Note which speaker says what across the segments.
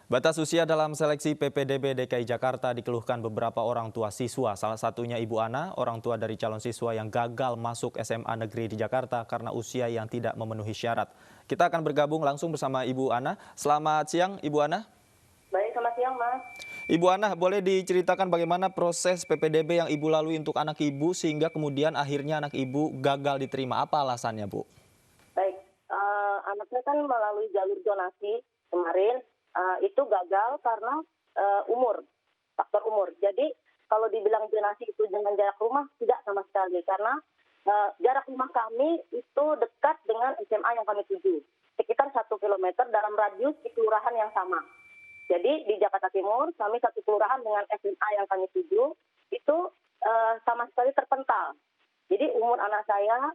Speaker 1: Batas usia dalam seleksi PPDB DKI Jakarta dikeluhkan beberapa orang tua siswa. Salah satunya Ibu Ana, orang tua dari calon siswa yang gagal masuk SMA negeri di Jakarta karena usia yang tidak memenuhi syarat. Kita akan bergabung langsung bersama Ibu Ana. Selamat siang, Ibu Ana.
Speaker 2: Baik, selamat siang, Mas.
Speaker 1: Ibu Ana, boleh diceritakan bagaimana proses PPDB yang Ibu lalui untuk anak Ibu sehingga kemudian akhirnya anak Ibu gagal diterima? Apa alasannya, Bu?
Speaker 2: Baik, anak saya kan melalui jalur zonasi kemarin. Itu gagal karena faktor umur. Jadi kalau dibilang zonasi itu dengan jarak rumah, tidak sama sekali. Karena jarak rumah kami itu dekat dengan SMA yang kami tuju. Sekitar 1 kilometer dalam radius di kelurahan yang sama. Jadi di Jakarta Timur, kami satu kelurahan dengan SMA yang kami tuju, itu sama sekali terpental. Jadi umur anak saya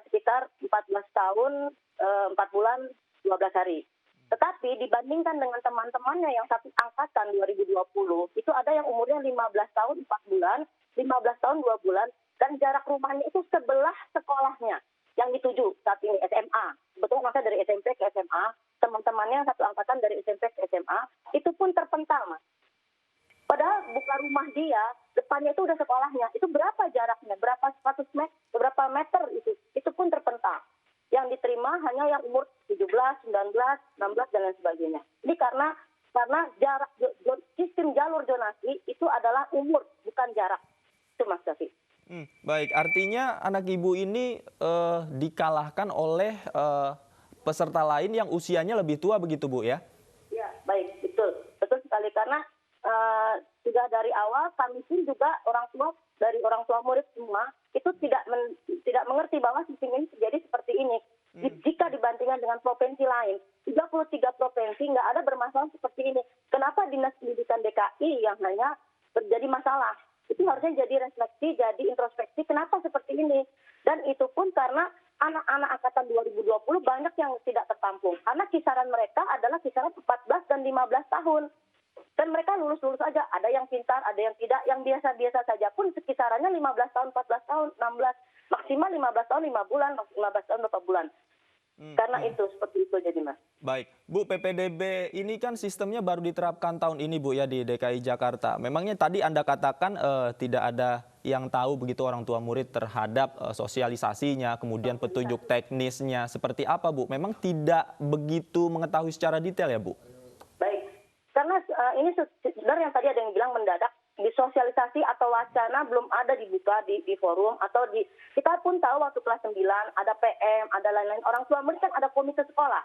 Speaker 2: sekitar 14 tahun, 4 bulan, 12 hari. Tetapi dibandingkan dengan teman-temannya yang satu angkatan 2020, itu ada yang umurnya 15 tahun 4 bulan, 15 tahun 2 bulan, dan jarak rumahnya itu sebelah sekolahnya yang dituju saat ini SMA. Sebetulnya masa dari SMP ke SMA, teman-temannya yang satu angkatan dari SMP ke SMA, itu pun terpental, Mas. Padahal bukan rumah dia, depannya itu udah sekolahnya. Itu berapa jaraknya, berapa meter itu pun terpental. Yang diterima hanya yang umur 17, 19, 16, dan lain sebagainya. Jadi karena jarak sistem jalur zonasi itu adalah umur, bukan jarak. Itu Mas Davi.
Speaker 1: Baik, artinya anak Ibu ini dikalahkan oleh peserta lain yang usianya lebih tua begitu, Bu, ya?
Speaker 2: Ya, baik, betul. Betul sekali, karena sudah dari awal kami pun juga orang tua murid semua itu tidak mengerti bahwa sistem ini terjadi seperti ini. Jika dibandingkan dengan provinsi lain, 33 provinsi nggak ada bermasalah seperti ini. Kenapa Dinas Pendidikan DKI yang hanya terjadi masalah? Itu harusnya jadi refleksi, jadi introspeksi kenapa seperti ini. Dan itu pun karena anak-anak angkatan 2020 banyak yang tidak tertampung. Karena kisaran mereka adalah kisaran 14 dan 15 tahun. Dan mereka lulus-lulus aja, ada yang pintar, ada yang tidak, yang biasa-biasa saja pun sekisarannya 15 tahun, 14 tahun, 16, maksimal 15 tahun 5 bulan, 15 tahun 4 bulan. Karena itu, seperti itu jadi, Mas.
Speaker 1: Baik, Bu, PPDB ini kan sistemnya baru diterapkan tahun ini, Bu, ya, di DKI Jakarta. Memangnya tadi Anda katakan tidak ada yang tahu begitu orang tua murid terhadap sosialisasinya, kemudian petunjuk teknisnya, seperti apa, Bu? Memang tidak begitu mengetahui secara detail ya, Bu?
Speaker 2: Baik, karena ini sebenarnya yang tadi ada yang bilang mendadak, disosialisasi atau wacana belum ada dibuka di forum atau kita pun tahu waktu kelas 9 ada PM, ada lain-lain. Orang tua murid kan ada komite sekolah.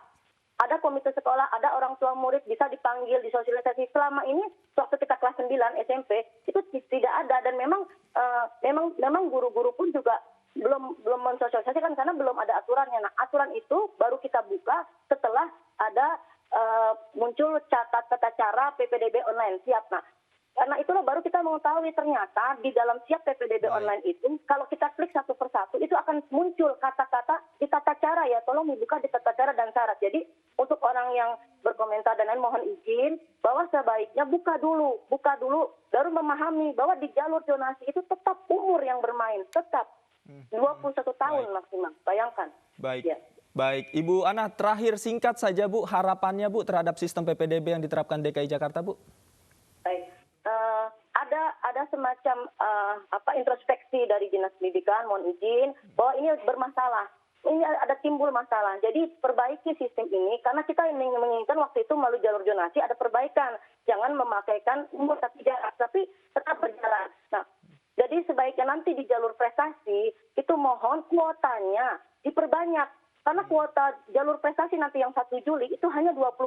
Speaker 2: Ada komite sekolah, ada orang tua murid bisa dipanggil, disosialisasi. Selama ini waktu kita kelas 9 SMP itu tidak ada, dan memang guru-guru pun juga belum mensosialisasikan karena belum ada aturannya. Nah, aturan itu baru kita buka setelah ada muncul tata cara PPDB online siap. Nah, karena itulah baru kita mengetahui ternyata di dalam siap PPDB online itu, kalau kita klik satu persatu, itu akan muncul kata-kata di tata cara, ya, tolong dibuka di tata cara dan syarat. Jadi untuk orang yang berkomentar dan lain, mohon izin bahwa sebaiknya buka dulu, baru memahami bahwa di jalur zonasi itu tetap umur yang bermain, tetap 21 tahun maksimal, bayangkan.
Speaker 1: Baik.
Speaker 2: Ya.
Speaker 1: Baik, Ibu Ana, terakhir singkat saja, Bu, harapannya, Bu, terhadap sistem PPDB yang diterapkan DKI Jakarta, Bu?
Speaker 2: Baik. Ada semacam introspeksi dari Dinas Pendidikan, mohon izin bahwa ini bermasalah. Ini ada timbul masalah. Jadi perbaiki sistem ini karena kita menginginkan waktu itu melalui jalur zonasi ada perbaikan. Jangan memakaikan umur tapi jarak, tapi tetap berjalan. Nah, jadi sebaiknya nanti di jalur prestasi itu mohon kuotanya diperbanyak. Karena kuota jalur prestasi nanti yang 1 Juli itu hanya 20%.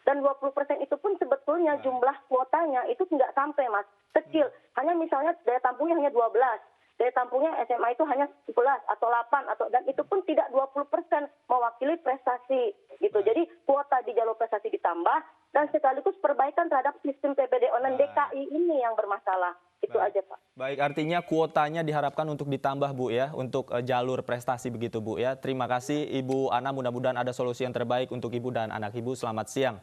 Speaker 2: Dan 20% itu pun sebetulnya jumlah kuotanya itu tidak sampai, Mas. Kecil. Hanya misalnya daya tampungnya hanya 12. Daya tampungnya SMA itu hanya 11 atau 8. Dan itu pun tidak 20% mewakili prestasi. Gitu. Jadi kuota di jalur prestasi ditambah dan sekaligus perbaikan terhadap sistem PPD online DKI ini yang bermasalah. Itu aja, Pak.
Speaker 1: Baik, artinya kuotanya diharapkan untuk ditambah, Bu, ya, untuk jalur prestasi begitu, Bu, ya. Terima kasih, Ibu Ana. Mudah-mudahan ada solusi yang terbaik untuk Ibu dan anak Ibu. Selamat siang.